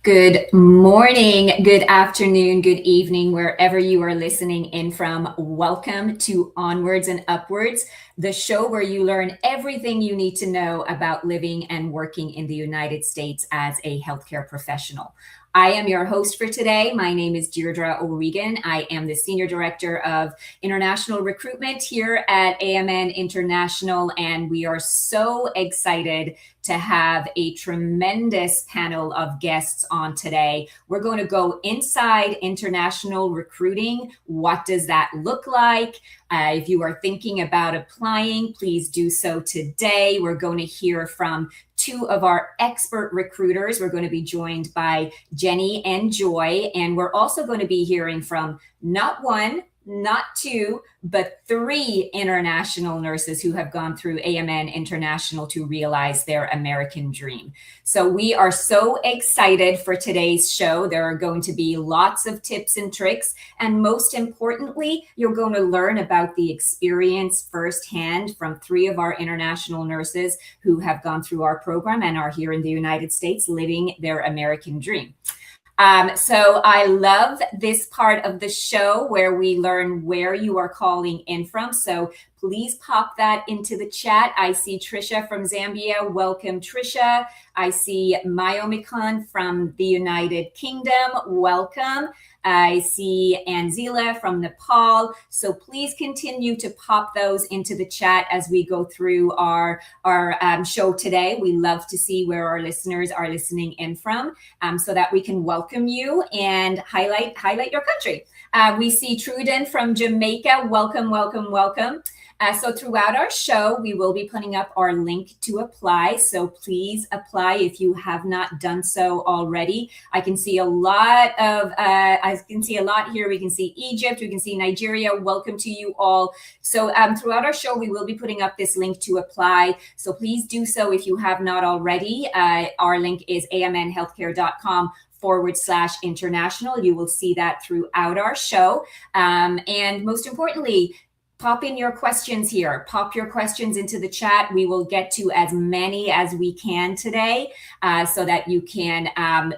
Good morning, good afternoon, good evening, wherever you are listening in from. Welcome to Onwards and Upwards, the show where you learn everything you need to know about living and working in the United States as a healthcare professional. I am your host for today. My name is Deirdre O'Regan. I am the Senior Director of International Recruitment here at AMN International, and we are so excited to have a tremendous panel of guests on today. We're going to go inside international recruiting. What does that look like? If you are thinking about applying, please do so today. We're going to hear from two of our expert recruiters. We're going to be joined by Jenny and Joy, and we're also going to be hearing from not one, not two, but three international nurses who have gone through AMN International to realize their American dream. So we are so excited for today's show. There are going to be lots of tips and tricks, and most importantly, you're going to learn about the experience firsthand from three of our international nurses who have gone through our program and are here in the United States living their American dream. So I love this part of the show where we learn where you are calling in from. So please pop that into the chat. I see Trisha from Zambia. Welcome, Trisha. I see Mayomikon from the United Kingdom. Welcome. I see Anzila from Nepal. So please continue to pop those into the chat as we go through our show today. We love to see where our listeners are listening in from so that we can welcome you and highlight your country. We see Truden from Jamaica. Welcome, welcome, welcome. So throughout our show, we will be putting up our link to apply. So please apply if you have not done so already. I can see a lot here. We can see Egypt, we can see Nigeria. Welcome to you all. So throughout our show, we will be putting up this link to apply. So please do so if you have not already. Our link is amnhealthcare.com/international. You will see that throughout our show. And most importantly, pop in your questions here. Pop your questions into the chat. We will get to as many as we can today so that you can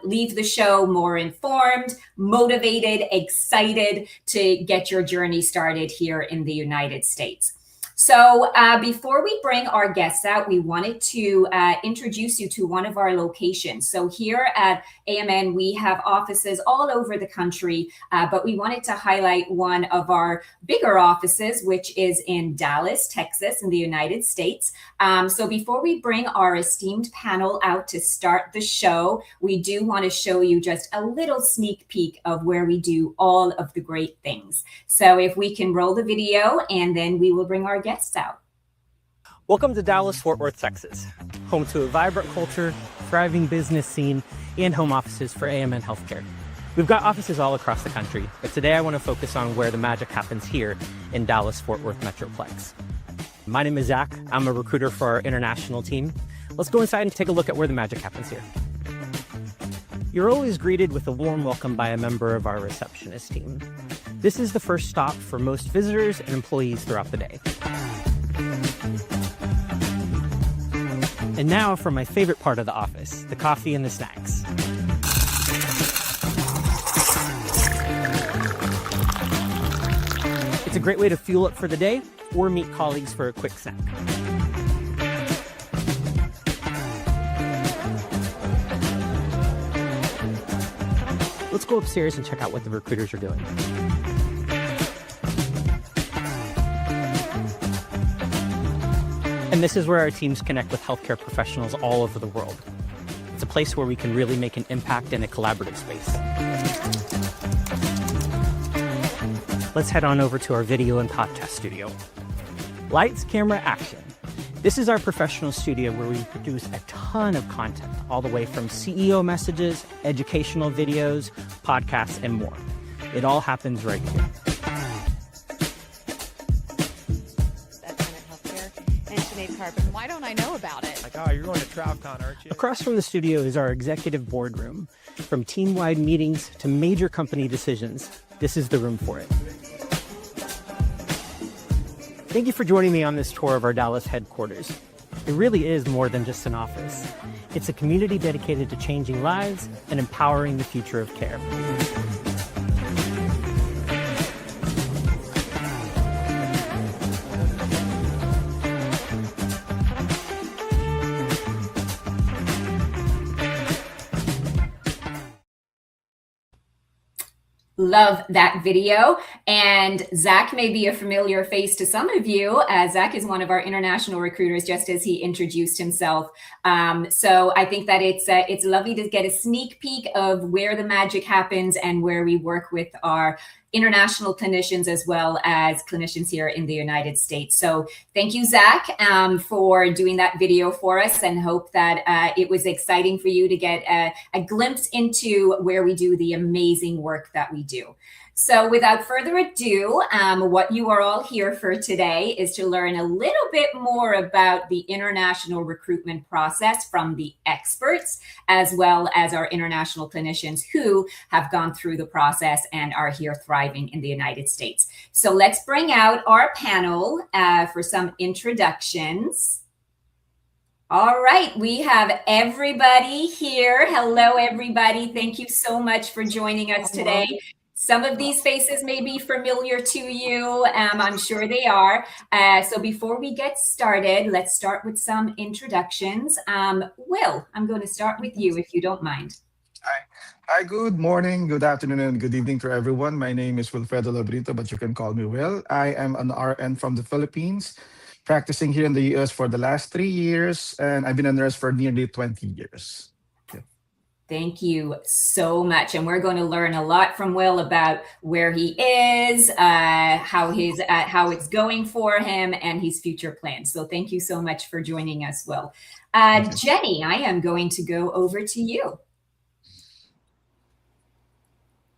leave the show more informed, motivated, excited to get your journey started here in the United States. So before we bring our guests out, we wanted to introduce you to one of our locations. So here at AMN, we have offices all over the country, but we wanted to highlight one of our bigger offices, which is in Dallas, Texas, in the United States. So before we bring our esteemed panel out to start the show, we do want to show you just a little sneak peek of where we do all of the great things. So if we can roll the video, and then we will bring our guests out. Welcome to Dallas-Fort Worth, Texas, home to a vibrant culture, thriving business scene, and home offices for AMN Healthcare. We've got offices all across the country, but today I want to focus on where the magic happens here in Dallas-Fort Worth Metroplex. My name is Zach. I'm a recruiter for our international team. Let's go inside and take a look at where the magic happens here. You're always greeted with a warm welcome by a member of our receptionist team. This is the first stop for most visitors and employees throughout the day. And now for my favorite part of the office, the coffee and the snacks. It's a great way to fuel up for the day or meet colleagues for a quick snack. Let's go upstairs and check out what the recruiters are doing. And this is where our teams connect with healthcare professionals all over the world. It's a place where we can really make an impact in a collaborative space. Let's head on over to our video and podcast studio. Lights, camera, action. This is our professional studio where we produce a ton of content, all the way from CEO messages, educational videos, podcasts, and more. It all happens right here. Why don't I know about it? Like, oh, you're going to TravCon, aren't you? Across from the studio is our executive boardroom. From team-wide meetings to major company decisions, this is the room for it. Thank you for joining me on this tour of our Dallas headquarters. It really is more than just an office. It's a community dedicated to changing lives and empowering the future of care. Love that video. And Zach may be a familiar face to some of you. Zach is one of our international recruiters, just as he introduced himself. So I think that it's lovely to get a sneak peek of where the magic happens and where we work with our international clinicians as well as clinicians here in the United States. So thank you, Zach, for doing that video for us, and hope that it was exciting for you to get a glimpse into where we do the amazing work that we do. So without further ado, what you are all here for today is to learn a little bit more about the international recruitment process from the experts, as well as our international clinicians who have gone through the process and are here thriving in the United States. So let's bring out our panel for some introductions. All right, we have everybody here. Hello, everybody. Thank you so much for joining us today. Some of these faces may be familiar to you. I'm sure they are. So before we get started, let's start with some introductions. Will, I'm going to start with you if you don't mind. Hi, good morning, good afternoon, and good evening to everyone. My name is Wilfredo Labrito, but you can call me Will. I am an RN from the Philippines, practicing here in the US for the last 3 years, and I've been a nurse for nearly 20 years. Thank you so much. And we're going to learn a lot from Will about where he is, how it's going for him, and his future plans. So thank you so much for joining us, Will. Jenny, I am going to go over to you.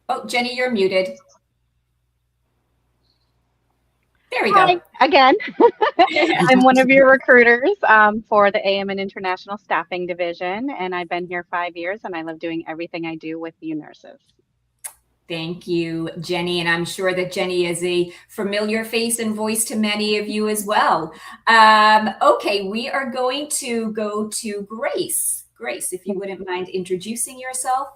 Oh, Jenny, you're muted. There we go. Hi, again. I'm one of your recruiters for the AMN International Staffing Division, and I've been here 5 years, and I love doing everything I do with you nurses. Thank you, Jenny. And I'm sure that Jenny is a familiar face and voice to many of you as well. Okay, we are going to go to Grace. Grace, if you wouldn't mind introducing yourself.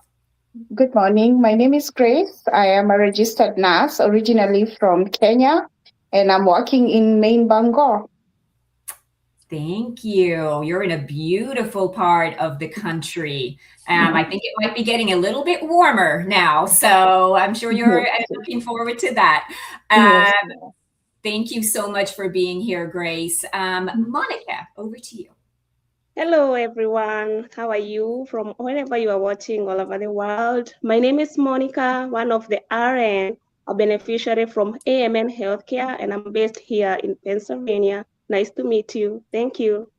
Good morning. My name is Grace. I am a registered nurse, originally from Kenya, and I'm working in Main Bangor. Thank you. You're in a beautiful part of the country. I think it might be getting a little bit warmer now, so I'm sure you're looking forward to that. Thank you so much for being here, Grace. Monica, over to you. Hello, everyone. How are you from wherever you are watching all over the world? My name is Monica, one of the RN, a beneficiary from AMN Healthcare, and I'm based here in Pennsylvania. Nice to meet you. Thank you.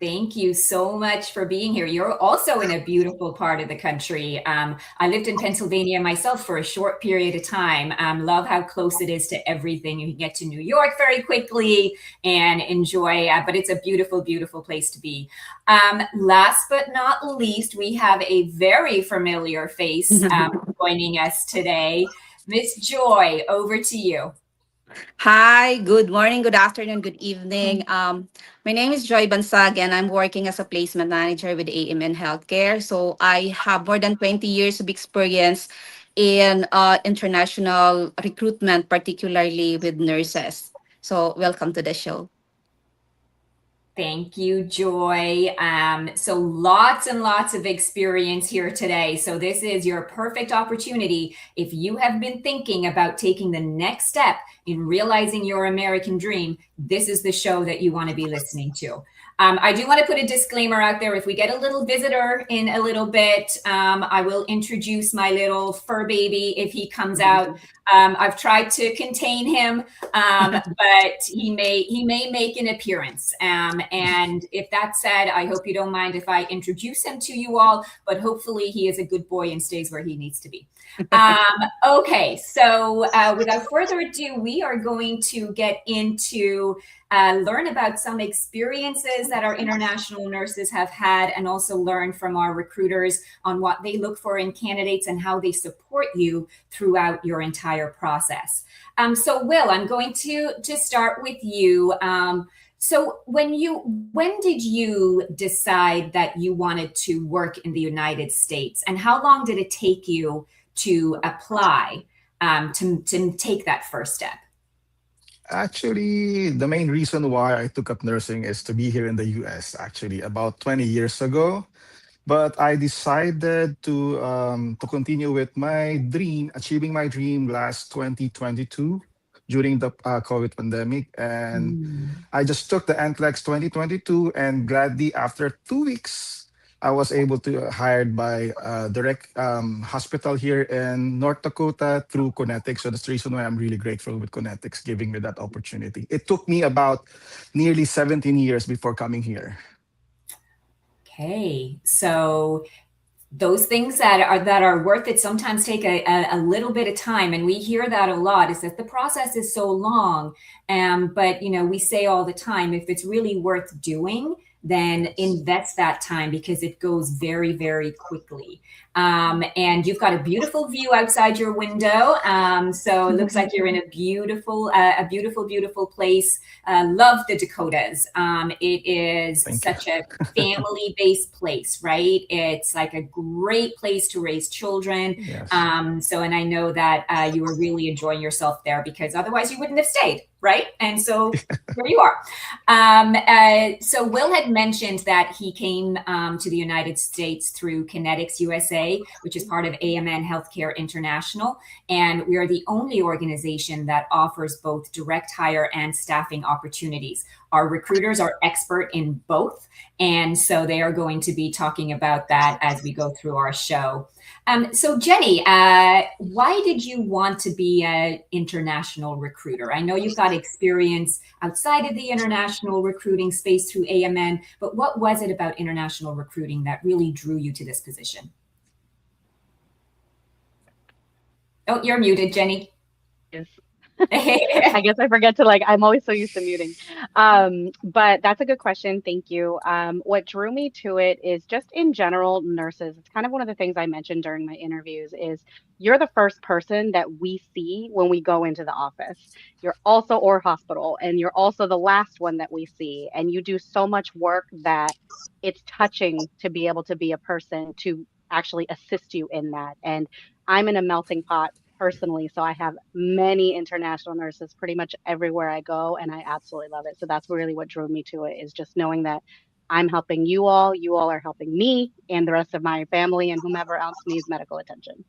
Thank you so much for being here. You're also in a beautiful part of the country. I lived in Pennsylvania myself for a short period of time. Love how close it is to everything. You can get to New York very quickly and enjoy, but it's a beautiful, beautiful place to be. Last but not least, we have a very familiar face joining us today. Miss Joy, over to you. Hi, good morning, good afternoon, good evening. My name is Joy Bansag, and I'm working as a placement manager with AMN Healthcare. So I have more than 20 years of experience in international recruitment, particularly with nurses. So welcome to the show. Thank you, Joy. So lots and lots of experience here today. So this is your perfect opportunity. If you have been thinking about taking the next step in realizing your American dream, this is the show that you want to be listening to. I do want to put a disclaimer out there. If we get a little visitor in a little bit, I will introduce my little fur baby if he comes out. I've tried to contain him, but he may make an appearance. And if that said, I hope you don't mind if I introduce him to you all, but hopefully he is a good boy and stays where he needs to be. Okay, so without further ado, we are going to get into learn about some experiences that our international nurses have had, and also learn from our recruiters on what they look for in candidates and how they support you throughout your entire process. So Will, I'm going to start with you. So when did you decide that you wanted to work in the United States, and how long did it take you to apply to take that first step? Actually, the main reason why I took up nursing is to be here in the US, actually, about 20 years ago. But I decided to continue with my dream, achieving my dream last 2022 during the COVID pandemic. And Mm. I just took the NCLEX 2022, and gladly after 2 weeks, I was able to hired by a direct hospital here in North Dakota through Connetics. So that's the reason why I'm really grateful with Connetics giving me that opportunity. It took me about nearly 17 years before coming here. Okay, so those things that are worth it sometimes take a little bit of time, and we hear that a lot, is that the process is so long. But we say all the time, if it's really worth doing, then Yes. invest that time, because it goes very, very quickly. And you've got a beautiful view outside your window, so it looks like you're in a beautiful, beautiful place. Love the Dakotas. It is Thank you. such a family-based place, right? It's like a great place to raise children. Yes. And I know that you were really enjoying yourself there, because otherwise you wouldn't have stayed, right? And so here you are. So Will had mentioned that he came to the United States through Kinetics USA, which is part of AMN Healthcare International. And we are the only organization that offers both direct hire and staffing opportunities. Our recruiters are expert in both. And so they are going to be talking about that as we go through our show. So Jenny, why did you want to be an international recruiter? I know you've got experience outside of the international recruiting space through AMN, but what was it about international recruiting that really drew you to this position? Oh, you're muted, Jenny. Yes. I guess I forget to I'm always so used to muting. But that's a good question. Thank you. What drew me to it is just in general, nurses. It's kind of one of the things I mentioned during my interviews is you're the first person that we see when we go into the office. You're also, or hospital, and you're also the last one that we see. And you do so much work that it's touching to be able to be a person to actually assist you in that. And I'm in a melting pot personally. So I have many international nurses pretty much everywhere I go, and I absolutely love it. So that's really what drove me to it, is just knowing that I'm helping you all are helping me and the rest of my family and whomever else needs medical attention.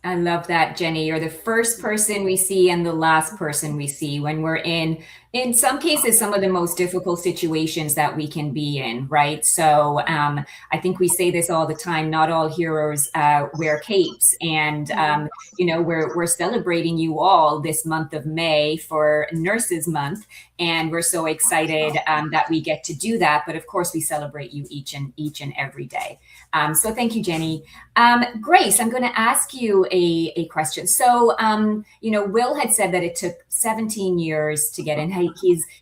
I love that, Jenny. You're the first person we see and the last person we see when we're in some cases, some of the most difficult situations that we can be in, right? So I think we say this all the time, not all heroes wear capes. And, we're celebrating you all this month of May for Nurses Month. And we're so excited that we get to do that. But of course, we celebrate you each and every day. So thank you, Jenny. Grace, I'm going to ask you a question. So, Will had said that it took 17 years to get in.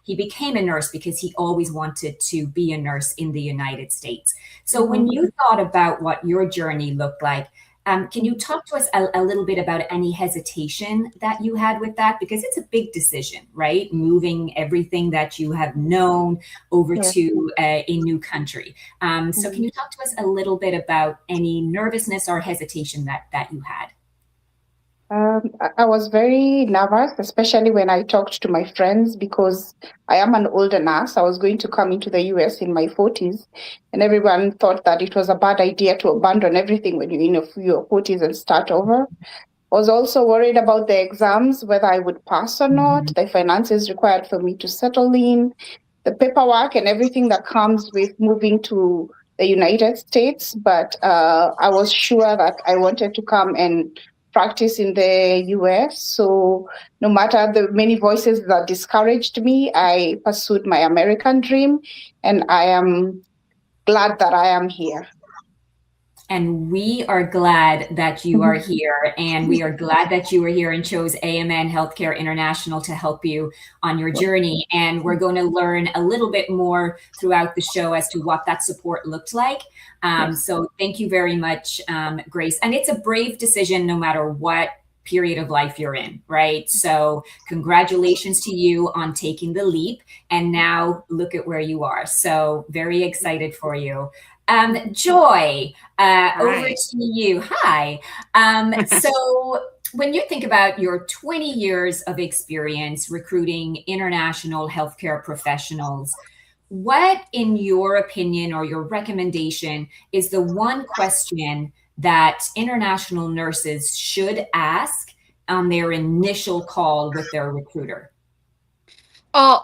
He became a nurse because he always wanted to be a nurse in the United States. So when you thought about what your journey looked like, can you talk to us a little bit about any hesitation that you had with that? Because it's a big decision, right? Moving everything that you have known over to a new country. So can you talk to us a little bit about any nervousness or hesitation that you had? I was very nervous, especially when I talked to my friends, because I am an older nurse. I was going to come into the US in my 40s, and everyone thought that it was a bad idea to abandon everything when you're in your 40s and start over. I was also worried about the exams, whether I would pass or not, the finances required for me to settle in, the paperwork and everything that comes with moving to the United States. But I was sure that I wanted to come and practice in the US. So no matter the many voices that discouraged me, I pursued my American dream, and I am glad that I am here. And we are glad that you are here, and we are glad that you are here and chose AMN Healthcare International to help you on your journey. And we're going to learn a little bit more throughout the show as to what that support looked like. So thank you very much, Grace. And it's a brave decision, no matter what period of life you're in, right? So congratulations to you on taking the leap. And now look at where you are. So very excited for you. Joy, over Hi. to you. Hi. So when you think about your 20 years of experience recruiting international healthcare professionals, what, in your opinion or your recommendation, is the one question that international nurses should ask on their initial call with their recruiter?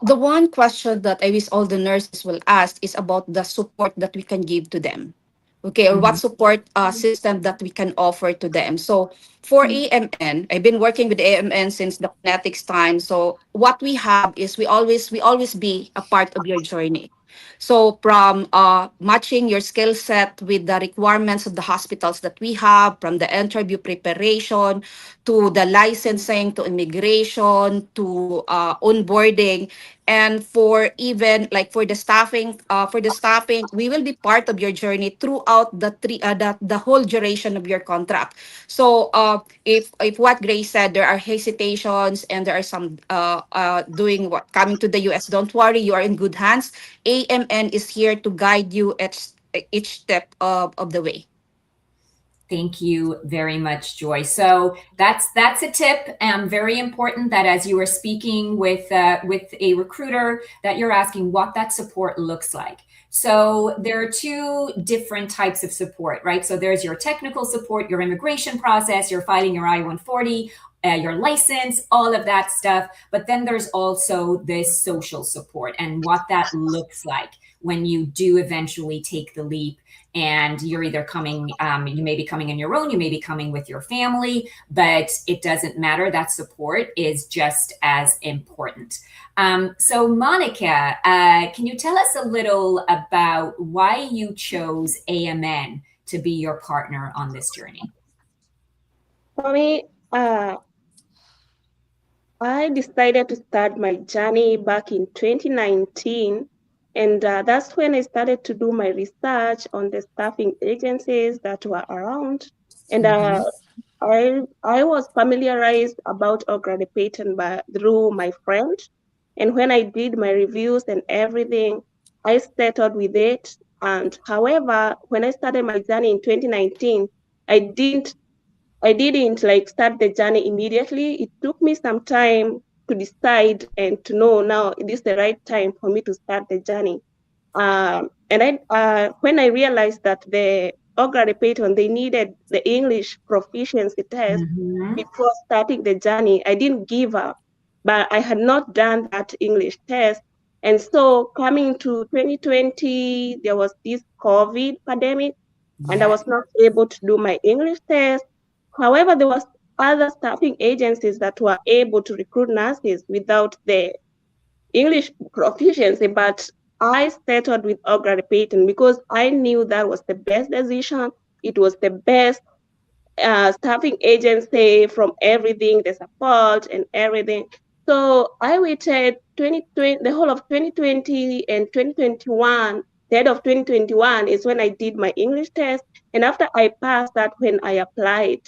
The one question that I wish all the nurses will ask is about the support that we can give to them. Okay, or what Mhm. support system that we can offer to them. So for AMN, I've been working with AMN since the kinetics time. So what we have is we always be a part of your journey. So from matching your skill set with the requirements of the hospitals that we have, from the interview preparation to the licensing to immigration to onboarding, and for even like for the staffing, we will be part of your journey throughout the whole duration of your contract. So if what Grace said, there are hesitations and there are some doing what coming to the US, don't worry, you are in good hands. AMN is here to guide you at each step of the way. Thank you very much, Joy. So that's a tip, very important. That as you are speaking with a recruiter, that you're asking what that support looks like. So there are two different types of support, right? So there's your technical support, your immigration process, you're filing your I-140, your license, all of that stuff. But then there's also this social support and what that looks like when you do eventually take the leap, and you're either coming, you may be coming on your own, you may be coming with your family, but it doesn't matter. That support is just as important. So Monica, can you tell us a little about why you chose AMN to be your partner on this journey? For me, I decided to start my journey back in 2019, and that's when I started to do my research on the staffing agencies that were around. And Mhm. I was familiarized about O'Grady Payton through my friend. And when I did my reviews and everything, I started with it. And however, when I started my journey in 2019, I didn't I didn't like start the journey immediately. It took me some time to decide and to know now it is the right time for me to start the journey. When I realized that the Ogre Payton, they needed the English proficiency test Mhm. before starting the journey, I didn't give up, but I had not done that English test. And so coming to 2020, there was this COVID pandemic, and I Yeah. was not able to do my English test. However, there was other staffing agencies that were able to recruit nurses without the English proficiency, but I started with Ogre Payton because I knew that was the best decision. It was the best staffing agency from everything, the support and everything. So I waited 2020, the whole of 2020 and 2021. The end of 2021 is when I did my English test. And after I passed that, when I applied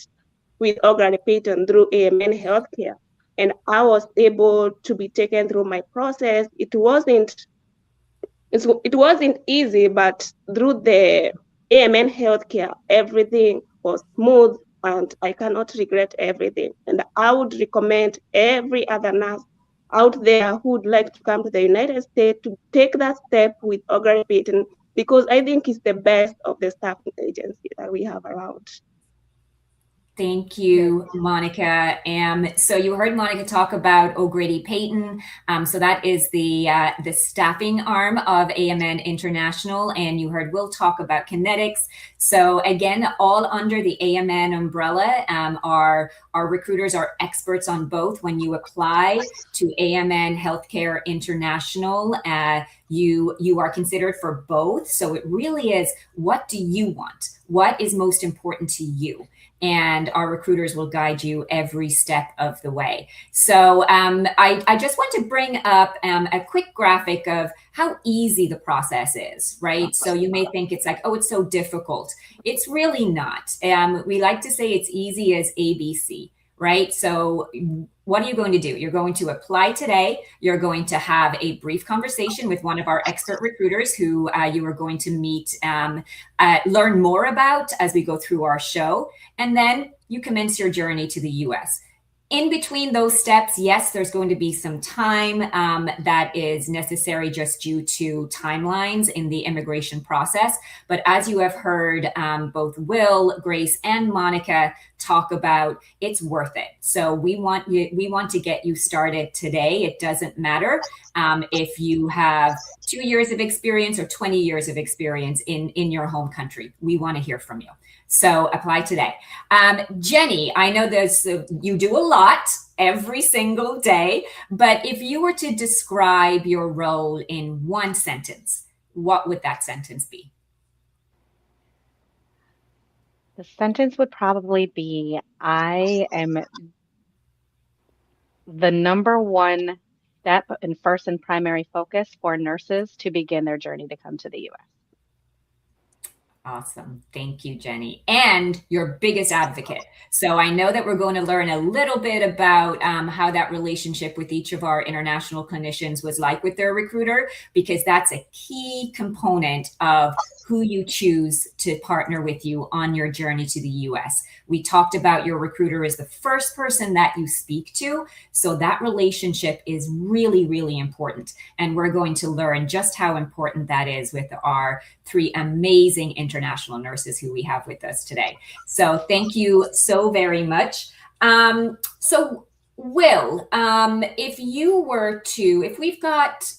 with Ogre Payton through AMN Healthcare, and I was able to be taken through my process. It wasn't easy, but through the AMN healthcare, everything was smooth, and I cannot regret everything. And I would recommend every other nurse out there who would like to come to the United States to take that step with Ogre Payton, because I think it's the best of the staffing agency that we have around. Thank Yes. you, Monica. So you heard Monica talk about O'Grady Payton. So that is the staffing arm of AMN International, and you heard Will talk about Kinetics. So again, all under the AMN umbrella. Our recruiters are experts on both. When you apply to AMN Healthcare International, you are considered for both. So it really is, what do you want? What is most important to you? And our recruiters will guide you every step of the way. So I just want to bring up a quick graphic of how easy the process is, right? So you may think it's like, oh, it's so difficult. It's really not. We like to say it's easy as ABC, right? So what are you going to do? You're going to apply today. You're going to have a brief conversation with one of our expert recruiters who you are going to meet, learn more about as we go through our show. And then you commence your journey to the US. In between those steps, yes, there's going to be some time that is necessary just due to timelines in the immigration process. But as you have heard both Will, Grace, and Monica talk about, it's worth it. So we want to get you started today. It doesn't matter if you have 2 years of experience or 20 years of experience in your home country. We want to hear from you. So apply today. Jenny, I know you do a lot every single day, but if you were to describe your role in one sentence, what would that sentence be? The sentence would probably be, I am the number one step and first and primary focus for nurses to begin their journey to come to the US. Awesome. Thank you, Jenny. And your biggest advocate. So I know that we're going to learn a little bit about how that relationship with each of our international clinicians was like with their recruiter, because that's a key component of who you choose to partner with you on your journey to the US. We talked about your recruiter is the first person that you speak to. So that relationship is really, really important. And we're going to learn just how important that is with our 3 amazing international nurses who we have with us today. So thank you so very much. So Will, if we've got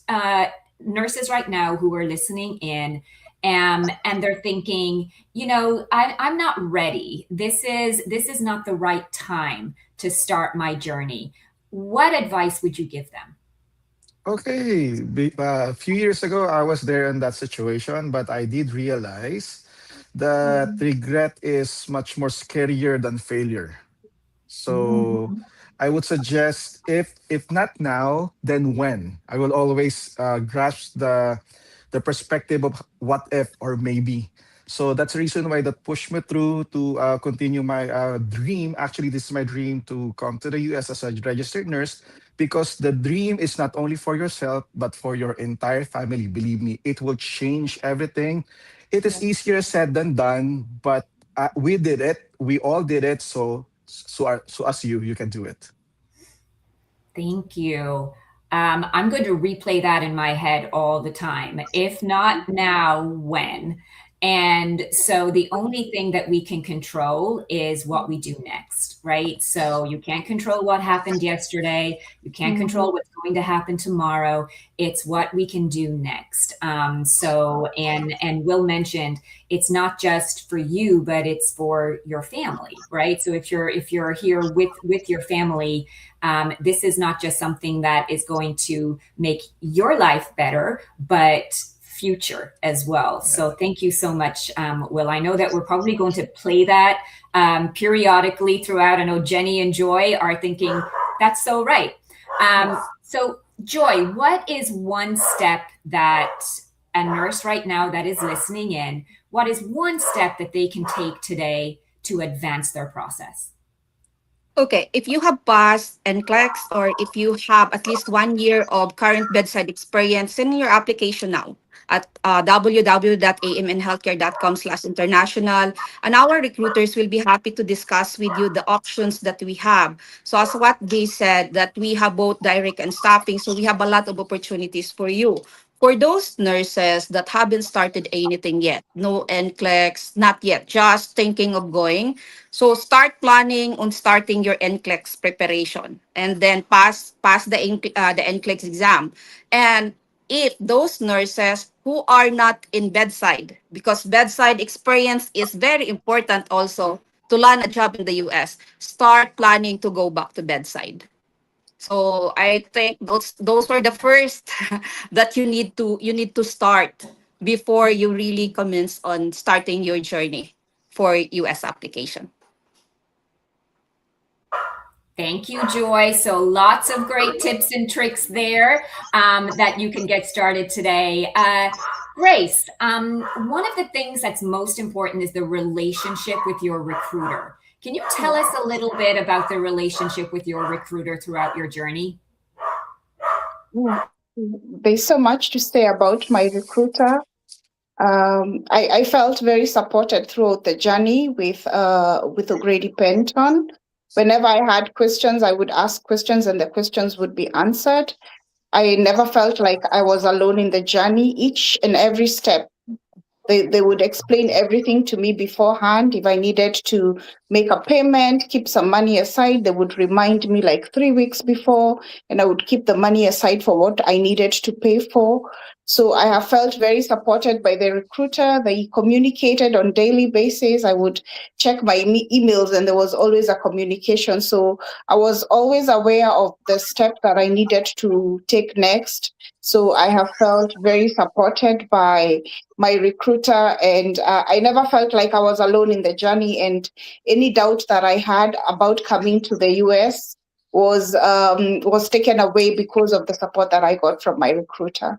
nurses right now who are listening in, and they're thinking, I'm not ready. This is not the right time to start my journey. What advice would you give them? Okay, a few years ago, I was there in that situation, but I did realize that regret is much more scarier than failure. So I would suggest, if not now, then when. I will always grasp the perspective of what if or maybe. So that's the reason why that pushed me through to continue my dream. Actually, this is my dream to come to the US as a registered nurse, because the dream is not only for yourself but for your entire family. Believe me, it will change everything. It is easier said than done, but we did it. We all did it. So as you can do it. Thank you. I'm going to replay that in my head all the time. If not now, when? And so the only thing that we can control is what we do next, right? So you can't control what happened yesterday. You can't control what's going to happen tomorrow. It's what we can do next. And Will mentioned, it's not just for you, but it's for your family, right? So if you're here with your family, this is not just something that is going to make your life better, but future as well. So thank you so much, Will. I know that we're probably going to play that periodically throughout. I know Jenny and Joy are thinking, that's so right. So Joy, what is one step that a nurse right now that is listening in, what is one step that they can take today to advance their process? Okay, if you have passed NCLEX or if you have at least 1 year of current bedside experience, send your application now at www.amnhealthcare.com/international. And our recruiters will be happy to discuss with you the options that we have. So as what they said, that we have both direct and staffing, so we have a lot of opportunities for you. For those nurses that haven't started anything yet, no NCLEX, not yet, just thinking of going, so start planning on starting your NCLEX preparation, and then pass the NCLEX exam. And if those nurses who are not in bedside, because bedside experience is very important also to land a job in the US, start planning to go back to bedside. So I think those were the first that you need to start before you really commence on starting your journey for US application. Thank you, Joy. So lots of great tips and tricks there that you can get started today. Grace, one of the things that's most important is the relationship with your recruiter. Can you tell us a little bit about the relationship with your recruiter throughout your journey? Mm. There's so much to say about my recruiter. I felt very supported throughout the journey with O'Grady Penton. Whenever I had questions, I would ask questions and the questions would be answered. I never felt like I was alone in the journey. Each and every step, they would explain everything to me beforehand. If I needed to make a payment, keep some money aside, they would remind me like 3 weeks before, and I would keep the money aside for what I needed to pay for. So I have felt very supported by the recruiter. They communicated on daily basis. I would check my emails and there was always a communication. So I was always aware of the step that I needed to take next. So I have felt very supported by my recruiter, and I never felt like I was alone in the journey. And any doubt that I had about coming to the US was taken away because of the support that I got from my recruiter.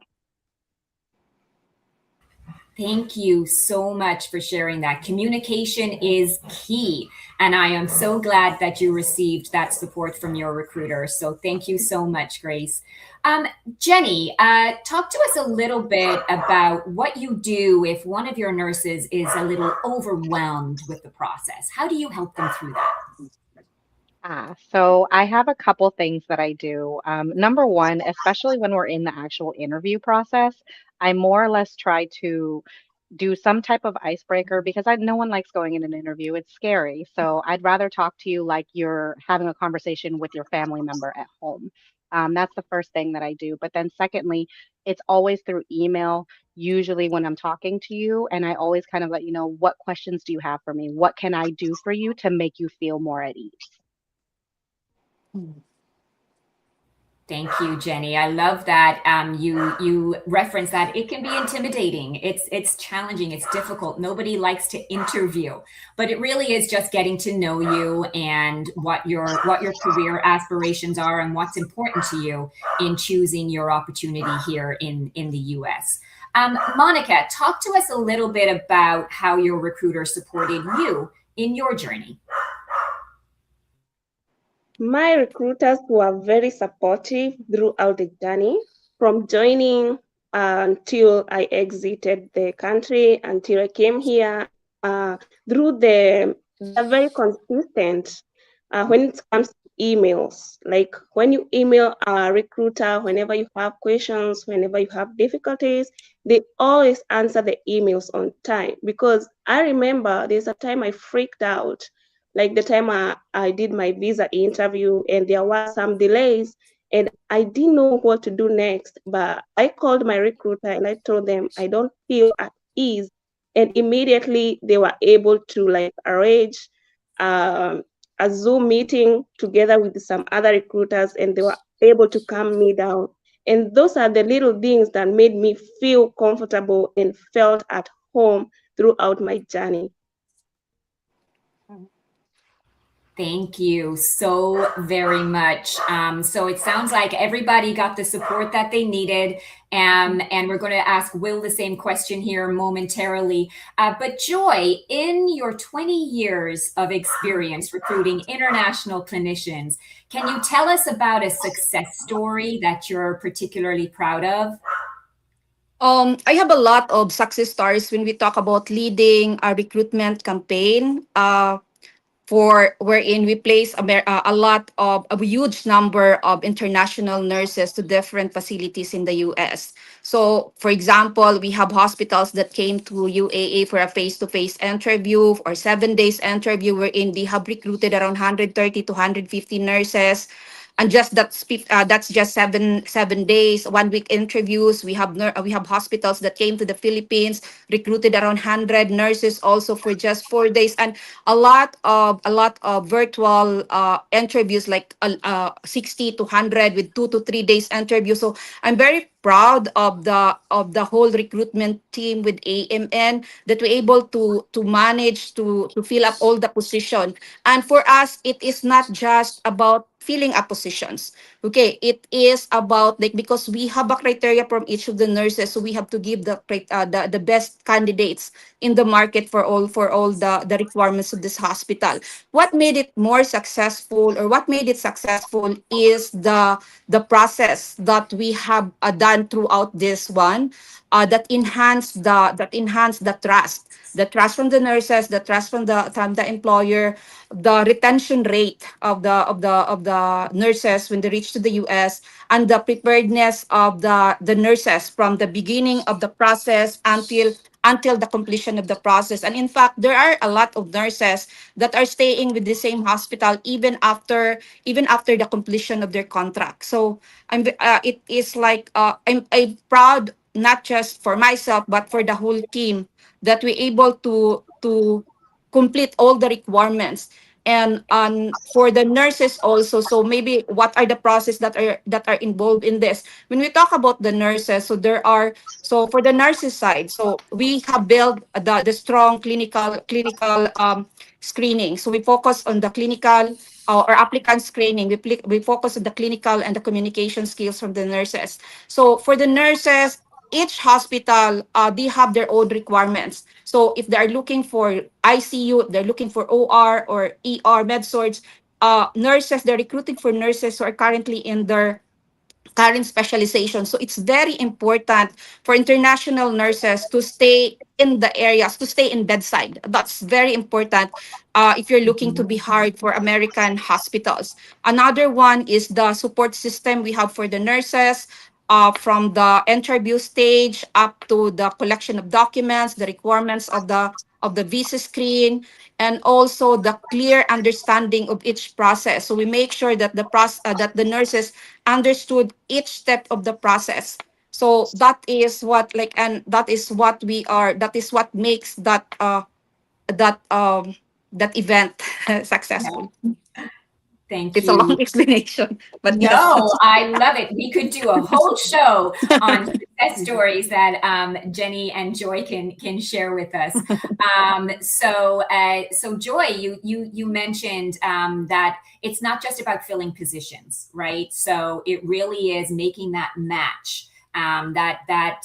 Thank you so much for sharing that. Communication is key. And I am so glad that you received that support from your recruiter. So thank you so much, Grace. Jenny, talk to us a little bit about what you do if one of your nurses is a little overwhelmed with the process. How do you help them through that? So I have a couple things that I do. Number one, especially when we're in the actual interview process, I more or less try to do some type of icebreaker because no one likes going in an interview. It's scary. So I'd rather talk to you like you're having a conversation with your family member at home. That's the first thing that I do. But then secondly, it's always through email, usually when I'm talking to you, and I always kind of let you know, what questions do you have for me? What can I do for you to make you feel more at ease? Thank you, Jenny. I love that you reference that it can be intimidating. It's challenging. It's difficult. Nobody likes to interview, but it really is just getting to know you and what your career aspirations are and what's important to you in choosing your opportunity here in the U.S. Monica, talk to us a little bit about how your recruiter supported you in your journey. My recruiters were very supportive throughout the journey, from joining until I exited the country, until I came here. They're very consistent when it comes to emails. Like when you email a recruiter, whenever you have questions, whenever you have difficulties, they always answer the emails on time. Because I remember there's a time I freaked out, like the time I did my visa interview and there were some delays and I didn't know what to do next. But I called my recruiter and I told them I don't feel at ease. And immediately they were able to like arrange a Zoom meeting together with some other recruiters, and they were able to calm me down. And those are the little things that made me feel comfortable and felt at home throughout my journey. Thank you so very much. So it sounds like everybody got the support that they needed. And we're going to ask Will the same question here momentarily. But Joy, in your 20 years of experience recruiting international clinicians, can you tell us about a success story that you're particularly proud of? I have a lot of success stories when we talk about leading a recruitment campaign. For wherein we place a lot of a huge number of international nurses to different facilities in the US. So, for example, we have hospitals that came to UAA for a face-to-face interview or 7 days interview, wherein we have recruited around 130 to 150 nurses. And just that's just seven days, 1 week interviews. We have hospitals that came to the Philippines, recruited around 100 nurses also for just 4 days, and a lot of virtual interviews, like 60 to 100 with 2 to 3 days interview. So I'm very proud of the whole recruitment team with AMN, that we're able to manage to fill up all the position. And for us, it is not just about filling up positions. Okay, it is about, like, because we have a criteria from each of the nurses, so we have to give the best candidates in the market for all the requirements of this hospital. What made it more successful, or what made it successful, is the process that we have done throughout this one, that enhance the trust from the nurses, the trust from the employer, the retention rate of the nurses when they reach to the US, and the preparedness of the nurses from the beginning of the process until the completion of the process. And in fact, there are a lot of nurses that are staying with the same hospital even after the completion of their contract. So it is like, I'm proud, not just for myself but for the whole team, that we're able to complete all the requirements. And for the nurses also, so maybe what are the process that are involved in this? When we talk about the nurses, so for the nurses side, so we have built the strong clinical screening. So we focus on the clinical or applicant screening. We focus on the clinical and the communication skills from the nurses. So for the nurses, each hospital, they have their own requirements. So if they're looking for ICU, they're looking for OR or ER med surg, nurses, they're recruiting for nurses who are currently in their current specialization. So it's very important for international nurses to stay in the areas, to stay in bedside. That's very important if you're looking to be hired for American hospitals. Another one is the support system we have for the nurses. From the interview stage up to the collection of documents, the requirements of the visa screen, and also the clear understanding of each process. So we make sure that that the nurses understood each step of the process. So that is what, like, and that is what we are. That is what makes that that event successful. Thank It's a long you. explanation, but yes. No, I love it. We could do a whole show on success stories that Jenny and Joy can share with us. So Joy, you mentioned that it's not just about filling positions, right? So it really is making that match, that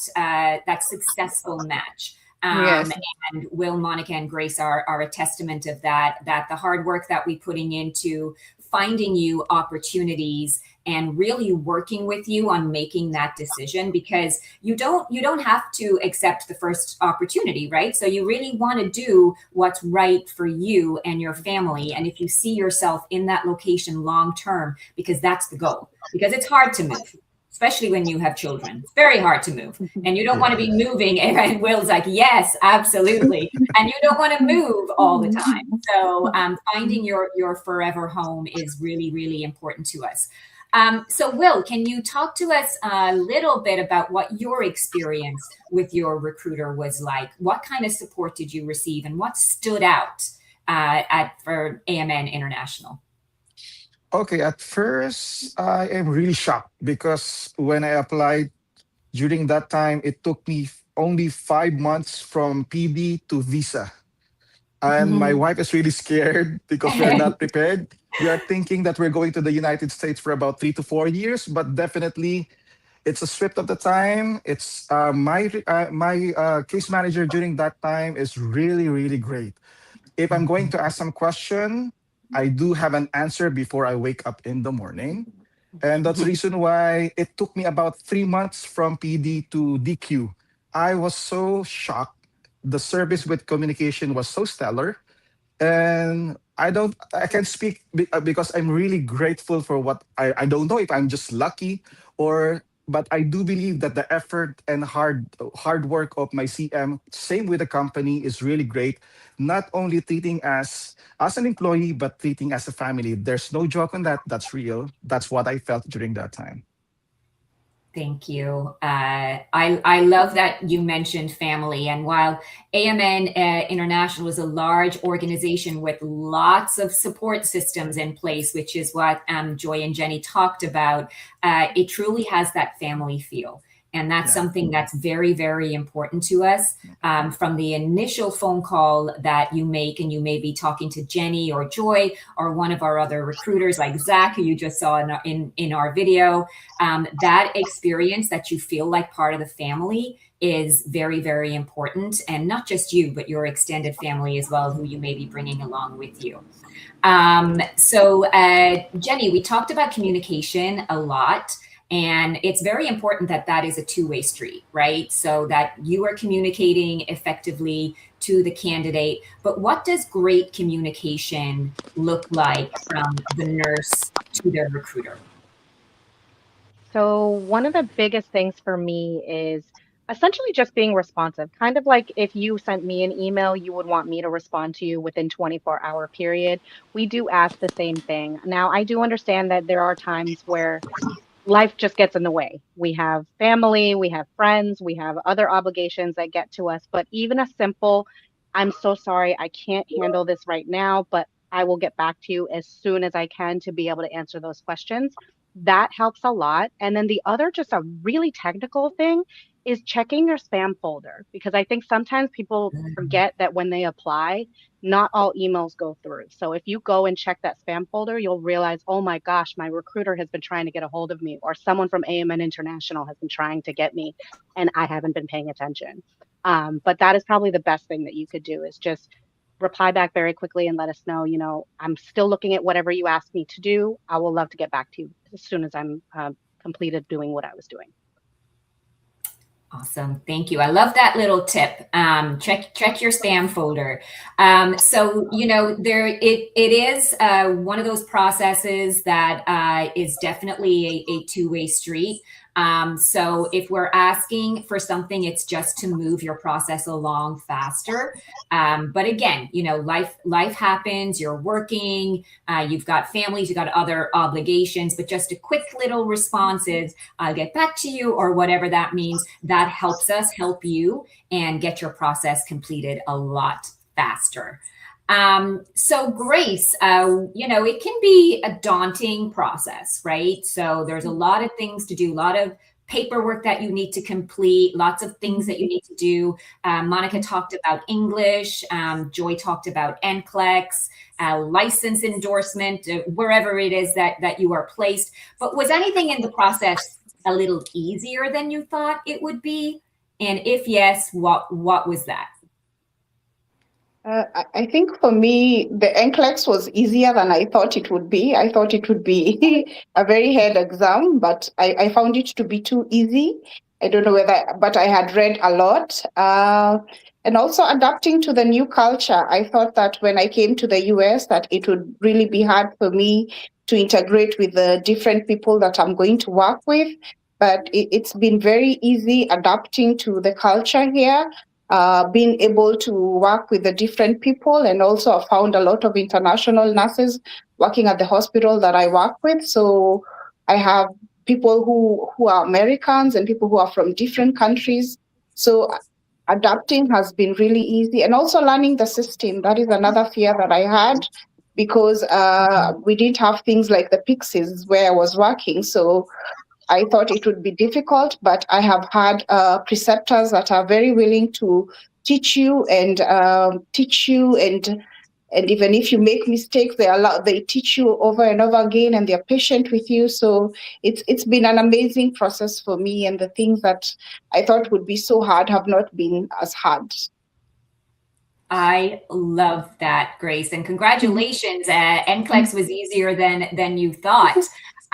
successful match. Yes. And Will, Monica, and Grace are a testament of that. That the hard work that we're putting into finding you opportunities and really working with you on making that decision, because you don't have to accept the first opportunity, right? So you really want to do what's right for you and your family, and if you see yourself in that location long term, because that's the goal. Because it's hard to move, especially when you have children. It's very hard to move, and you don't want to be moving. And Will's like, yes, absolutely. And you don't want to move all the time. So finding your forever home is really, really important to us. So Will, can you talk to us a little bit about what your experience with your recruiter was like? What kind of support did you receive, and what stood out for AMN International? Okay, at first, I am really shocked because when I applied during that time, it took me only 5 months from PD to visa. And my wife is really scared because we are not prepared. We are thinking that we're going to the United States for about 3 to 4 years, but definitely it's a swift of the time. It's my case manager during that time is really, really great. If I'm going to ask some question, I do have an answer before I wake up in the morning. And that's the reason why it took me about 3 months from PD to DQ. I was so shocked. The service with communication was so stellar. And I can speak because I'm really grateful for what I don't know if I'm just lucky or, but I do believe that the effort and hard work of my CM, same with the company, is really great. Not only treating as an employee, but treating as a family. There's no joke on that. That's real. That's what I felt during that time. Thank you. I love that you mentioned family. And while AMN International is a large organization with lots of support systems in place, which is what Joy and Jenny talked about, it truly has that family feel. And that's something that's very, very important to us. From the initial phone call that you make, and you may be talking to Jenny or Joy or one of our other recruiters like Zach, who you just saw in our video, that experience that you feel like part of the family is very, very important. And not just you, but your extended family as well, who you may be bringing along with you. So Jenny, we talked about communication a lot. And it's very important that that is a two-way street, right? So that you are communicating effectively to the candidate. But what does great communication look like from the nurse to their recruiter? So, one of the biggest things for me is essentially just being responsive. Kind of like if you sent me an email, you would want me to respond to you within 24-hour period. We do ask the same thing. Now, I do understand that there are times where life just gets in the way. We have family, we have friends, we have other obligations that get to us. But even a simple, I'm so sorry, I can't handle this right now, but I will get back to you as soon as I can to be able to answer those questions. That helps a lot. And then the other, just a really technical thing, is checking your spam folder, because I think sometimes people forget that when they apply, not all emails go through. So if you go and check that spam folder, you'll realize, oh my gosh, my recruiter has been trying to get a hold of me, or someone from AMN International has been trying to get me, and I haven't been paying attention. But that is probably the best thing that you could do, is just reply back very quickly and let us know, I'm still looking at whatever you asked me to do. I will love to get back to you as soon as I'm completed doing what I was doing. Awesome. Thank you. I love that little tip. Check your spam folder. So, it is one of those processes that is definitely a two-way street. So if we're asking for something, it's just to move your process along faster. But again, life happens, you're working, you've got families, you've got other obligations, but just a quick little response is, I'll get back to you, or whatever that means. That helps us help you and get your process completed a lot faster. So Grace, it can be a daunting process, right? So there's a lot of things to do, a lot of paperwork that you need to complete, lots of things that you need to do. Monica talked about English. Joy talked about NCLEX, license endorsement, wherever it is that you are placed. But was anything in the process a little easier than you thought it would be? And if yes, what was that? I think for me, the NCLEX was easier than I thought it would be. I thought it would be a very hard exam, but I found it to be too easy. I don't know whether, but I had read a lot. And also adapting to the new culture. I thought that when I came to the US, that it would really be hard for me to integrate with the different people that I'm going to work with. But it's been very easy adapting to the culture here. Being able to work with the different people, and also I found a lot of international nurses working at the hospital that I work with. So I have people who are Americans and people who are from different countries. So adapting has been really easy, and also learning the system. That is another fear that I had, because we didn't have things like the Pixies where I was working. So I thought it would be difficult, but I have had preceptors that are very willing to teach you, and even if you make mistakes, they teach you over and over again, and they're patient with you. So it's been an amazing process for me, and the things that I thought would be so hard have not been as hard. I love that, Grace, and congratulations. NCLEX was easier than you thought.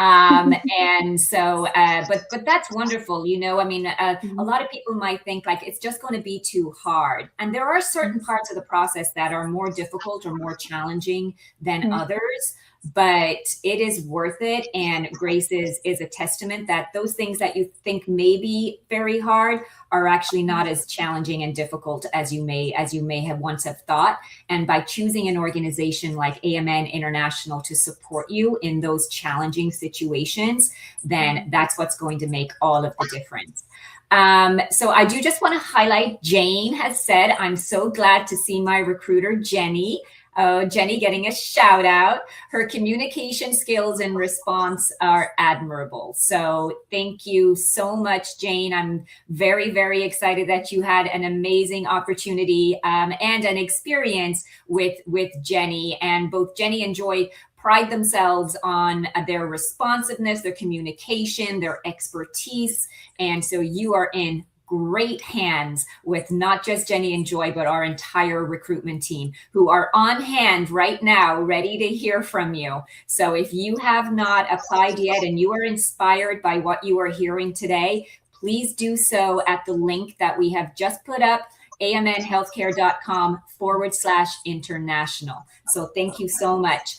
And so, but that's wonderful. A lot of people might think like it's just going to be too hard. And there are certain parts of the process that are more difficult or more challenging than others, but it is worth it. And Grace is a testament that those things that you think may be very hard are actually not as challenging and difficult as you may have once have thought. And by choosing an organization like AMN International to support you in those challenging situations, then that's what's going to make all of the difference. So I do just want to highlight, Jane has said, I'm so glad to see my recruiter, Jenny. Oh, Jenny getting a shout out. Her communication skills and response are admirable. So thank you so much, Jane. I'm very, very excited that you had an amazing opportunity and an experience with Jenny. And both Jenny and Joy pride themselves on their responsiveness, their communication, their expertise. And so you are in great hands with not just Jenny and Joy, but our entire recruitment team who are on hand right now, ready to hear from you. So if you have not applied yet and you are inspired by what you are hearing today, please do so at the link that we have just put up, amnhealthcare.com/international. So thank you so much.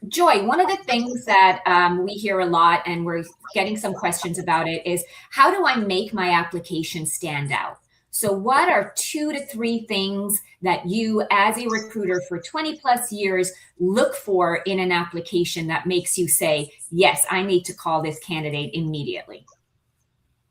Joy, one of the things that we hear a lot, and we're getting some questions about it, is how do I make my application stand out? So, what are 2 to 3 things that you, as a recruiter for 20 plus years, look for in an application that makes you say, yes, I need to call this candidate immediately?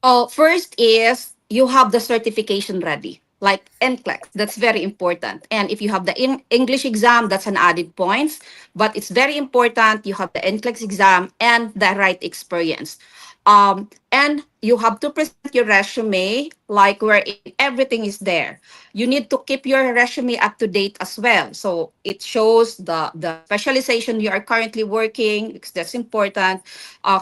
Oh, first is you have the certification ready, like NCLEX. That's very important. And if you have the English exam, that's an added points. But it's very important you have the NCLEX exam and the right experience. And you have to present your resume like where everything is there. You need to keep your resume up to date as well. So it shows the specialization you are currently working, because that's important.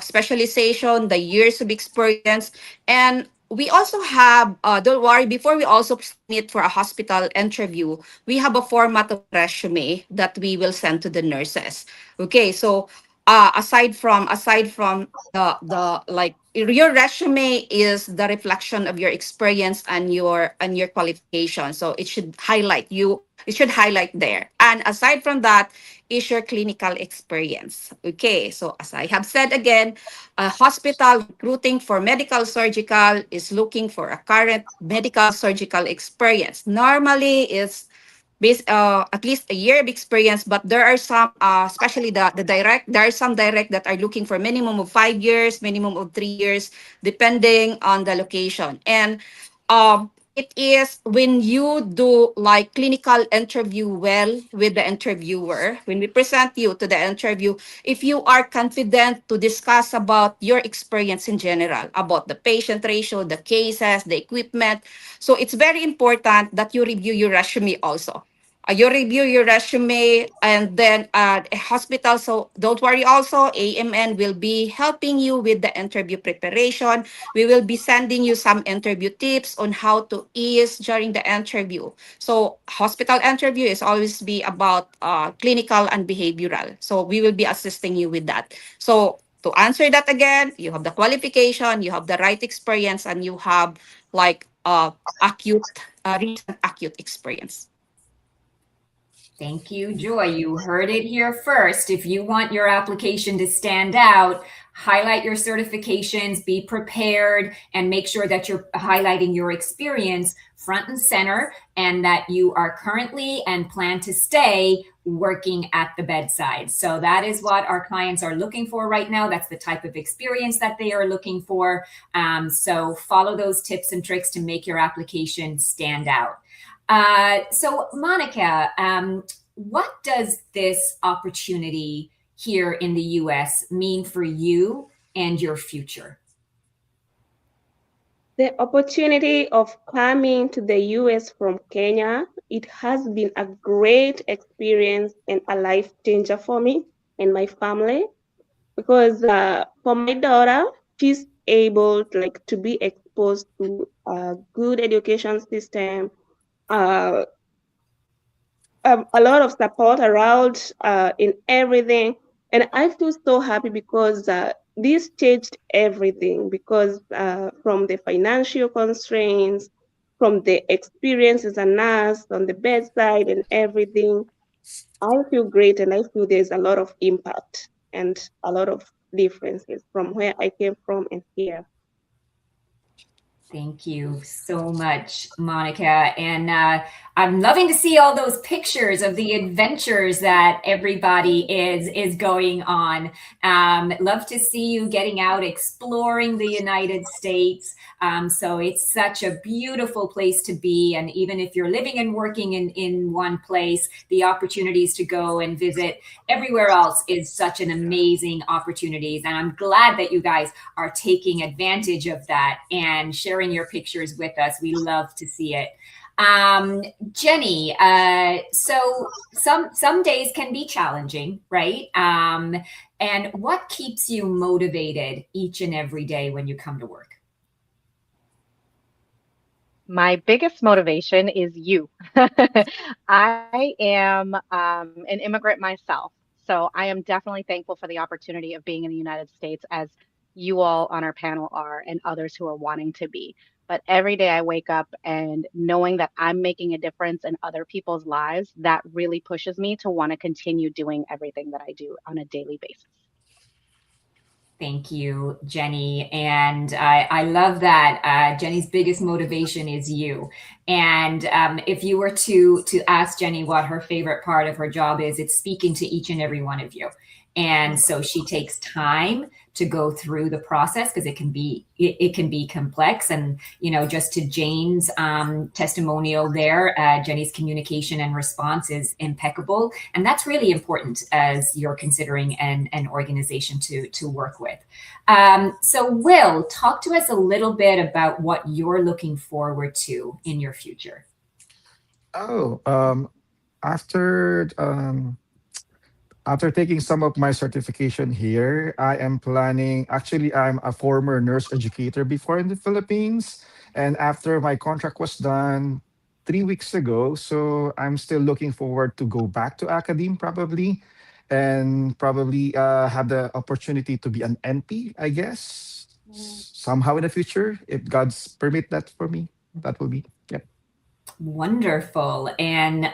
Specialization, the years of experience, and we also have, don't worry, before we also submit for a hospital interview, we have a format of resume that we will send to the nurses. Okay, so aside from the like your resume is the reflection of your experience and your qualification, so it should highlight there. And aside from that is your clinical experience. Okay, so as I have said again, a hospital recruiting for medical surgical is looking for a current medical surgical experience. Normally is at least a year of experience, but there are some, especially the direct, there are some direct that are looking for minimum of 5 years, minimum of 3 years, depending on the location. And it is when you do like clinical interview well with the interviewer, when we present you to the interview, if you are confident to discuss about your experience in general, about the patient ratio, the cases, the equipment. So it's very important that you review your resume also. You review your resume, and then a hospital. So don't worry also, AMN will be helping you with the interview preparation. We will be sending you some interview tips on how to ease during the interview. So hospital interview is always be about clinical and behavioral. So we will be assisting you with that. So to answer that again, you have the qualification, you have the right experience, and you have like recent acute experience. Thank you, Joy. You heard it here first. If you want your application to stand out, highlight your certifications, be prepared, and make sure that you're highlighting your experience front and center, and that you are currently and plan to stay working at the bedside. So that is what our clients are looking for right now. That's the type of experience that they are looking for. So follow those tips and tricks to make your application stand out. So, Monica, what does this opportunity here in the US mean for you and your future? The opportunity of coming to the US from Kenya, it has been a great experience and a life changer for me and my family, because for my daughter, she's able to be exposed to a good education system, uh, a lot of support around in everything. And I feel so happy because this changed everything, because from the financial constraints, from the experience as a nurse on the bedside and everything, I feel great, and I feel there's a lot of impact and a lot of differences from where I came from and here. Thank you so much, Monica. And I'm loving to see all those pictures of the adventures that everybody is going on. Love to see you getting out exploring the United States. So it's such a beautiful place to be. And even if you're living and working in one place, the opportunities to go and visit everywhere else is such an amazing opportunities. And I'm glad that you guys are taking advantage of that and sharing your pictures with us. We love to see it. Jenny, so some days can be challenging, right? And what keeps you motivated each and every day when you come to work? My biggest motivation is you. I am an immigrant myself, so I am definitely thankful for the opportunity of being in the United States, as you all on our panel are, and others who are wanting to be. But every day I wake up and knowing that I'm making a difference in other people's lives, that really pushes me to want to continue doing everything that I do on a daily basis. Thank you, Jenny. And I love that Jenny's biggest motivation is you. And if you were to ask Jenny what her favorite part of her job is, it's speaking to each and every one of you. And so she takes time to go through the process because it can be complex. And just to Jane's testimonial there, Jenny's communication and response is impeccable, and that's really important as you're considering an organization to work with. So Will, talk to us a little bit about what you're looking forward to in your future. Oh, after after taking some of my certification here, I am planning. Actually, I'm a former nurse educator before in the Philippines, and after my contract was done 3 weeks ago, so I'm still looking forward to go back to academe probably, and probably have the opportunity to be an NP, I guess, somehow in the future, if God's permit that for me. That will be. Yep. Wonderful. And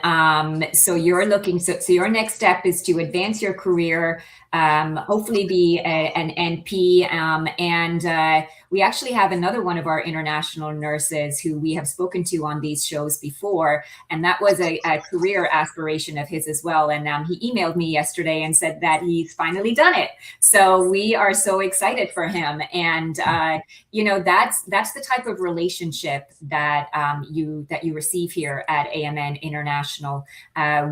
so you're looking, so your next step is to advance your career, hopefully be an NP. And we actually have another one of our international nurses who we have spoken to on these shows before. And that was a career aspiration of his as well. And he emailed me yesterday and said that he's finally done it. So we are so excited for him. And that's the type of relationship that you receive here at AMN International.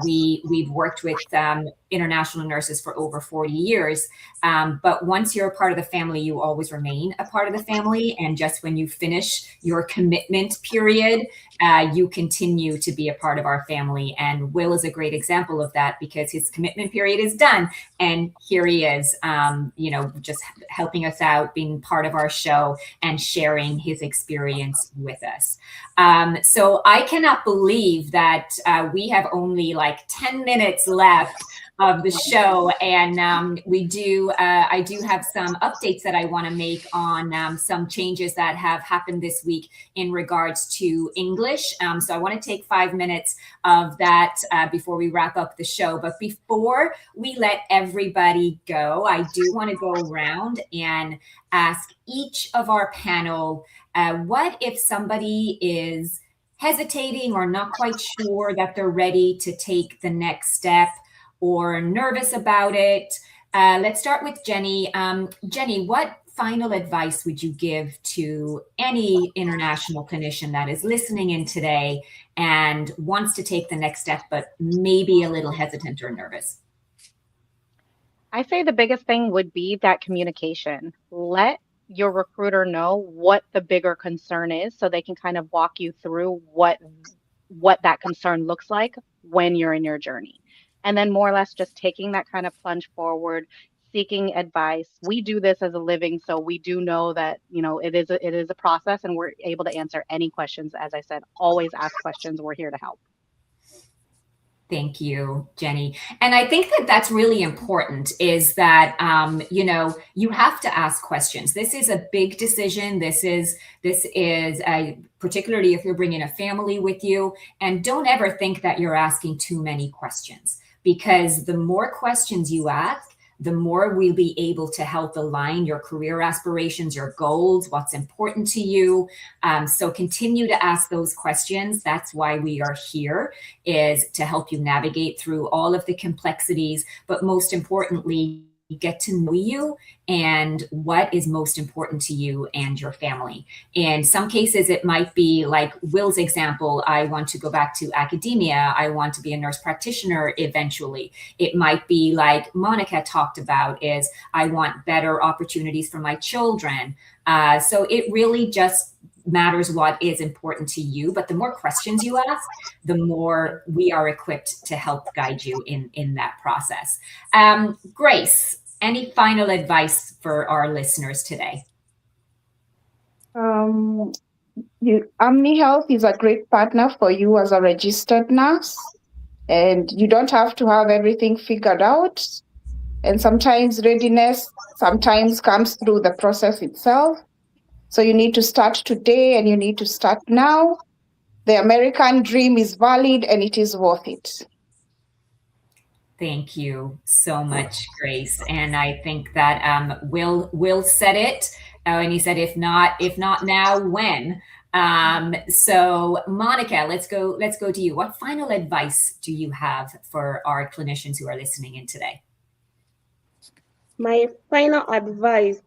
We've worked with international nurses for over 40 years, but once you're a part of the family, you always remain a part of the family. And just when you finish your commitment period, you continue to be a part of our family. And Will is a great example of that because his commitment period is done, and here he is, just helping us out, being part of our show and sharing his experience with us. So I cannot believe that we have only like 10 minutes left of the show, and I do have some updates that I want to make on some changes that have happened this week in regards to English. So I want to take 5 minutes of that before we wrap up the show. But before we let everybody go, I do want to go around and ask each of our panel, what if somebody is hesitating or not quite sure that they're ready to take the next step, or nervous about it? Let's start with Jenny. Jenny, what final advice would you give to any international clinician that is listening in today and wants to take the next step, but maybe a little hesitant or nervous? I say the biggest thing would be that communication. Let your recruiter know what the bigger concern is so they can kind of walk you through what that concern looks like when you're in your journey. And then more or less just taking that kind of plunge forward, seeking advice. We do this as a living, so we do know that, it is a process, and we're able to answer any questions. As I said, always ask questions. We're here to help. Thank you, Jenny. And I think that that's really important, is that, you have to ask questions. This is a big decision. This is particularly if you're bringing a family with you, and don't ever think that you're asking too many questions, because the more questions you ask, the more we'll be able to help align your career aspirations, your goals, what's important to you. So continue to ask those questions. That's why we are here, is to help you navigate through all of the complexities, but most importantly, get to know you and what is most important to you and your family. In some cases, it might be like Will's example: I want to go back to academia, I want to be a nurse practitioner eventually. It might be like Monica talked about, is I want better opportunities for my children. So it really just matters what is important to you. But the more questions you ask, the more we are equipped to help guide you in that process. Grace, any final advice for our listeners today? Um, Omni Health is a great partner for you as a registered nurse, and you don't have to have everything figured out. And sometimes readiness sometimes comes through the process itself. So you need to start today and you need to start now. The American dream is valid and it is worth it. Thank you so much, Grace. And I think that Will said it, and he said, if not now, when? So Monica, let's go to you. What final advice do you have for our clinicians who are listening in today? My final advice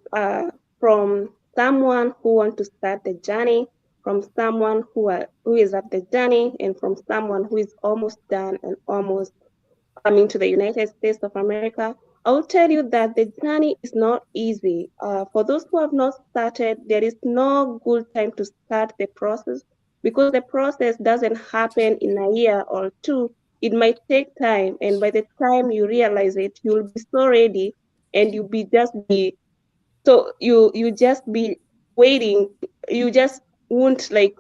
from someone who wants to start the journey, from someone who is at the journey, and from someone who is almost done and almost coming to the United States of America, I will tell you that the journey is not easy. For those who have not started, there is no good time to start the process, because the process doesn't happen in a year or two. It might take time, and by the time you realize it, you'll be so ready, and you just be waiting. You just won't like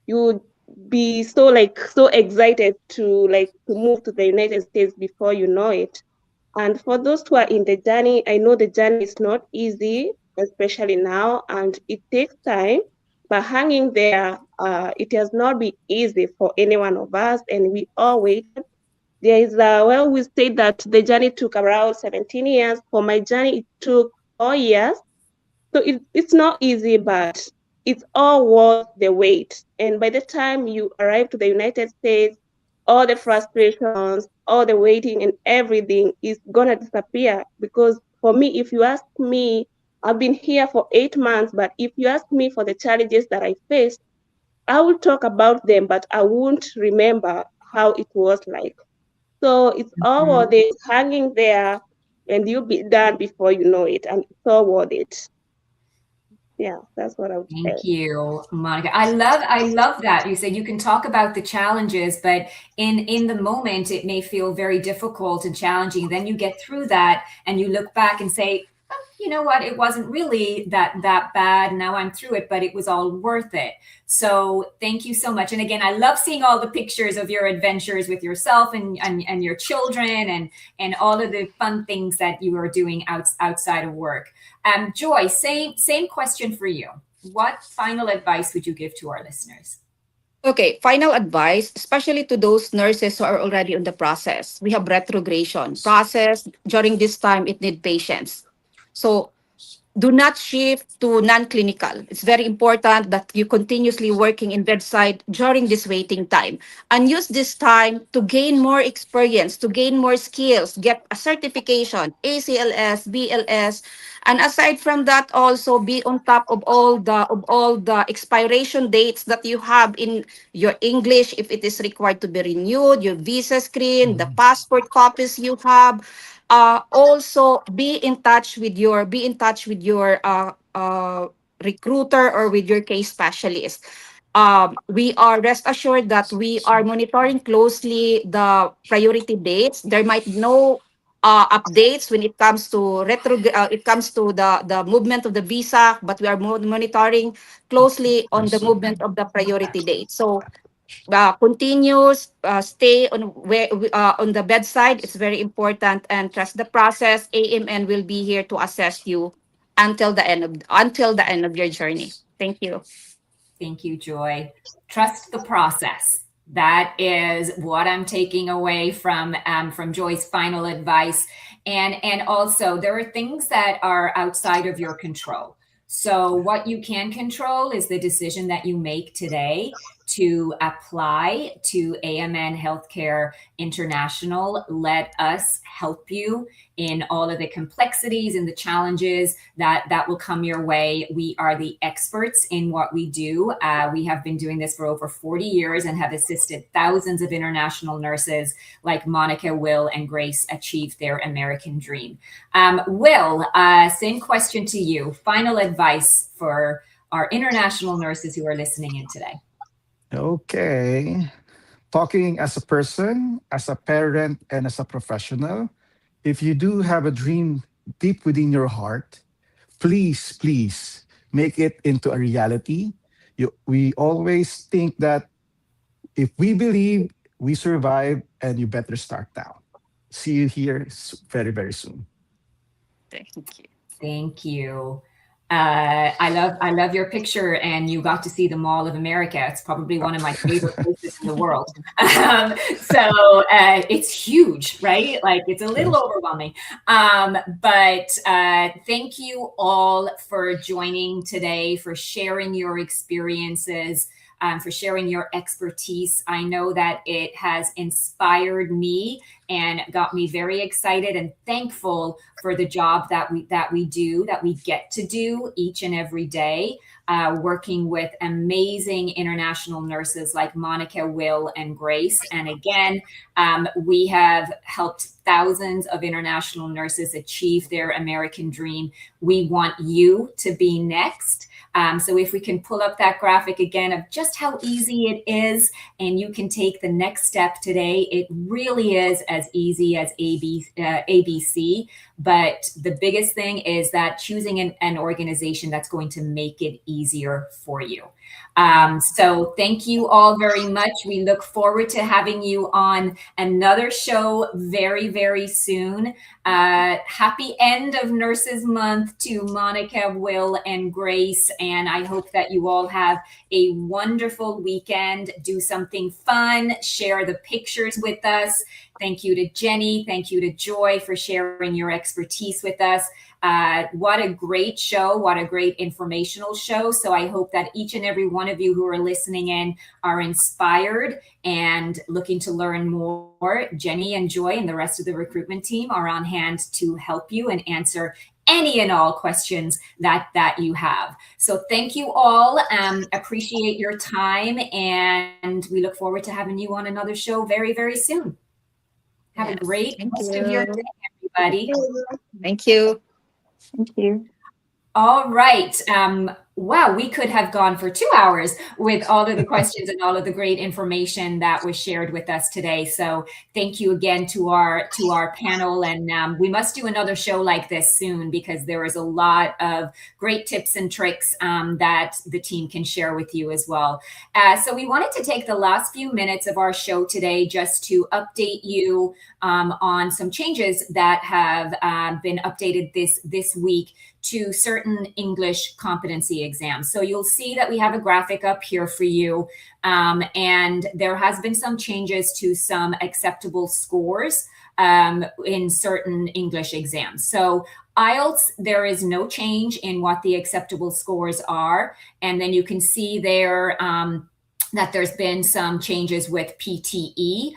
you be so excited to move to the United States before you know it. And for those who are in the journey, I know the journey is not easy, especially now, and it takes time. But hanging there, it has not been easy for any one of us, and we all waited. There is we said that the journey took around 17 years. For my journey, it took 4 years. So it's not easy, but it's all worth the wait. And by the time you arrive to the United States, all the frustrations, all the waiting and everything is gonna disappear. Because for me, if you ask me, I've been here for 8 months, but if you ask me for the challenges that I faced, I will talk about them, but I won't remember how it was like. So it's all Mhm. worth it hanging there, and you'll be done before you know it, and it's all worth it. Yeah, that's what I would say. Thank you, Monica. I love that. You said you can talk about the challenges, but in the moment it may feel very difficult and challenging. Then you get through that and you look back and say, "Oh, you know what? It wasn't really that bad. Now I'm through it, but it was all worth it." So thank you so much. And again, I love seeing all the pictures of your adventures with yourself and your children and all of the fun things that you are doing outside of work. Joy, same question for you. What final advice would you give to our listeners? Okay, final advice, especially to those nurses who are already in the process. We have retrogression process. During this time, it need patience. So do not shift to non-clinical. It's very important that you continuously working in bedside during this waiting time and use this time to gain more experience, to gain more skills, get a certification, ACLS, BLS, and aside from that, also be on top of all the expiration dates that you have in your English, if it is required to be renewed, your visa screen, the passport copies you have. Also be in touch with your recruiter or with your case specialist. We are rest assured that we are monitoring closely the priority dates. There might no updates when it comes to the movement of the visa, but we are monitoring closely on the movement of the priority date. So continues stay on the bedside. It's very important, and trust the process. AMN will be here to assess you until the end of your journey. Thank you. Thank you, Joy. Trust the process. That is what I'm taking away from Joy's final advice. And also, there are things that are outside of your control. So what you can control is the decision that you make today to apply to AMN Healthcare International. Let us help you in all of the complexities and the challenges that will come your way. We are the experts in what we do. We have been doing this for over 40 years and have assisted thousands of international nurses like Monica, Will, and Grace achieve their American dream. Will, same question to you. Final advice for our international nurses who are listening in today. Okay. Talking as a person, as a parent, and as a professional, if you do have a dream deep within your heart, please make it into a reality. We always think that if we believe, we survive, and you better start now. See you here very, very soon. Thank you. Thank you. I love your picture, and you got to see the Mall of America. It's probably one of my favorite places in the world. It's huge, right? Like, it's a little overwhelming. But thank you all for joining today, for sharing your experiences, for sharing your expertise. I know that it has inspired me and got me very excited and thankful for the job that we get to do each and every day, working with amazing international nurses like Monica, Will, and Grace. And again, we have helped thousands of international nurses achieve their American dream. We want you to be next. So if we can pull up that graphic again of just how easy it is, and you can take the next step today, it really is as easy as ABC. But the biggest thing is that choosing an organization that's going to make it easier for you. So thank you all very much. We look forward to having you on another show very, very soon. Happy end of Nurses Month to Monica, Will, and Grace. And I hope that you all have a wonderful weekend. Do something fun. Share the pictures with us. Thank you to Jenny. Thank you to Joy for sharing your expertise with us. What a great show. What a great informational show. So I hope that each and every one of you who are listening in are inspired and looking to learn more. Jenny and Joy and the rest of the recruitment team are on hand to help you and answer any and all questions that you have. So thank you all. Appreciate your time, and we look forward to having you on another show very, very soon. Have a great rest of your day, everybody. Thank you. Thank you. All right. Wow, we could have gone for 2 hours with all of the questions and all of the great information that was shared with us today. So thank you again to our panel, and we must do another show like this soon, because there is a lot of great tips and tricks that the team can share with you as well. So we wanted to take the last few minutes of our show today just to update you on some changes that have been updated this week to certain English competency exams. So you'll see that we have a graphic up here for you, and there has been some changes to some acceptable scores in certain English exams. So IELTS, there is no change in what the acceptable scores are, and then you can see there that there's been some changes with PTE.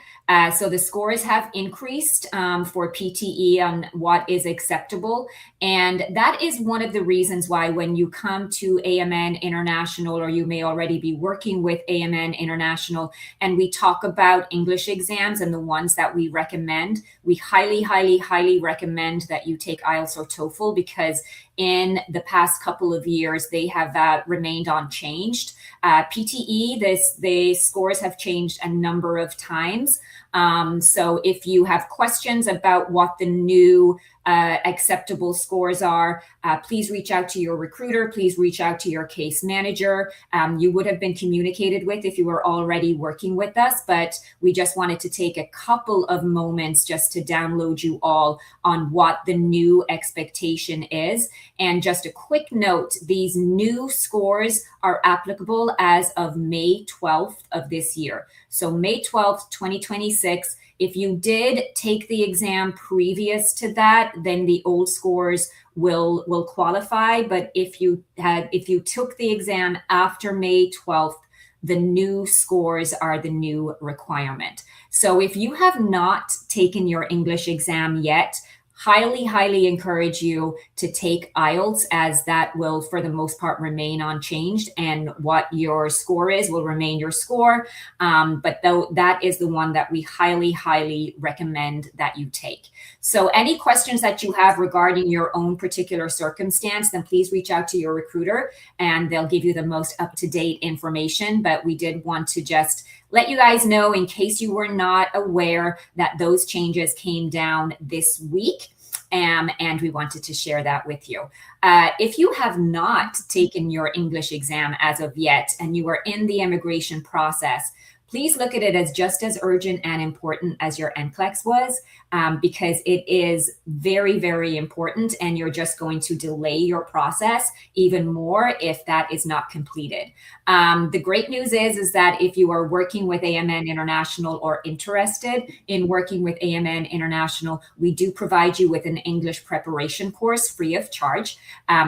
So the scores have increased for PTE on what is acceptable. And that is one of the reasons why when you come to AMN International, or you may already be working with AMN International, and we talk about English exams and the ones that we recommend, we highly, highly, highly recommend that you take IELTS or TOEFL, because in the past couple of years, they have remained unchanged. PTE, the scores have changed a number of times. So if you have questions about what the new acceptable scores are, please reach out to your recruiter, please reach out to your case manager. You would have been communicated with if you were already working with us, but we just wanted to take a couple of moments just to download you all on what the new expectation is. And just a quick note, these new scores are applicable as of May 12th of this year. So May 12th, 2026, if you did take the exam previous to that, then the old scores will qualify. But if you took the exam after May 12th, the new scores are the new requirement. So if you have not taken your English exam yet, highly encourage you to take IELTS, as that will for the most part remain unchanged, and what your score is will remain your score. But though that is the one that we highly recommend that you take. So any questions that you have regarding your own particular circumstance, then please reach out to your recruiter and they'll give you the most up-to-date information. But we did want to just let you guys know, in case you were not aware, that those changes came down this week. And we wanted to share that with you. If you have not taken your English exam as of yet and you are in the immigration process, please look at it as just as urgent and important as your NCLEX was, because it is very important, and you're just going to delay your process even more if that is not completed. The great news is that if you are working with AMN International or interested in working with AMN International, we do provide you with an English preparation course free of charge.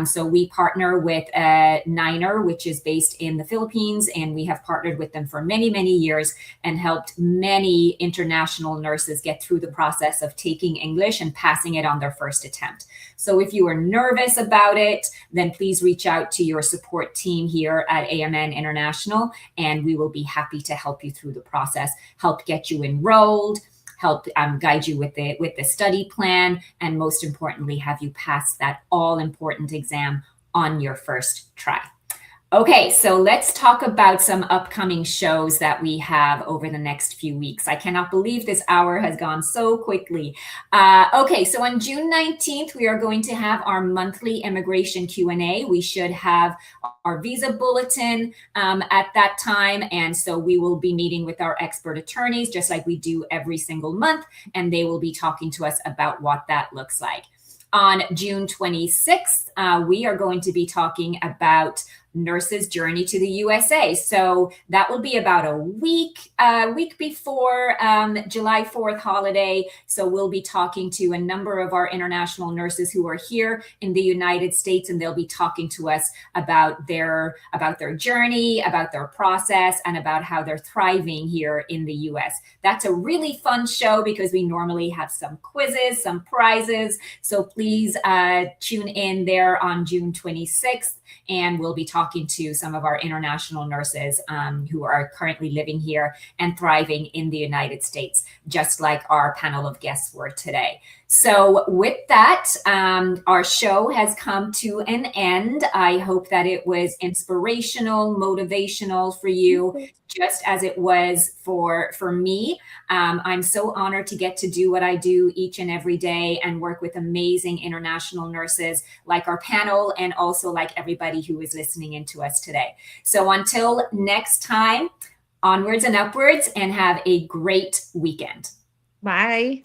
So we partner with Niner, which is based in the Philippines, and we have partnered with them for many years and helped many international nurses get through the process of taking English and passing it on their first attempt. So if you are nervous about it, then please reach out to your support team here at AMN International, and we will be happy to help you through the process, help get you enrolled, help guide you with the study plan, and most importantly, have you pass that all-important exam on your first try. Okay, so let's talk about some upcoming shows that we have over the next few weeks. I cannot believe this hour has gone so quickly. Okay, so on June 19th, we are going to have our monthly immigration Q&A. We should have our visa bulletin at that time. And so we will be meeting with our expert attorneys, just like we do every single month, and they will be talking to us about what that looks like. On June 26th, we are going to be talking about nurses' journey to the USA. So that will be about a week before July 4th holiday. So we'll be talking to a number of our international nurses who are here in the United States, and they'll be talking to us about their journey, about their process, and about how they're thriving here in the US. That's a really fun show because we normally have some quizzes, some prizes. So please tune in there on June 26th. And we'll be talking to some of our international nurses who are currently living here and thriving in the United States, just like our panel of guests were today. So with that, our show has come to an end. I hope that it was inspirational, motivational for you, just as it was for me. I'm so honored to get to do what I do each and every day and work with amazing international nurses like our panel, and also like everybody who is listening in to us today. So until next time, onwards and upwards, and have a great weekend. Bye.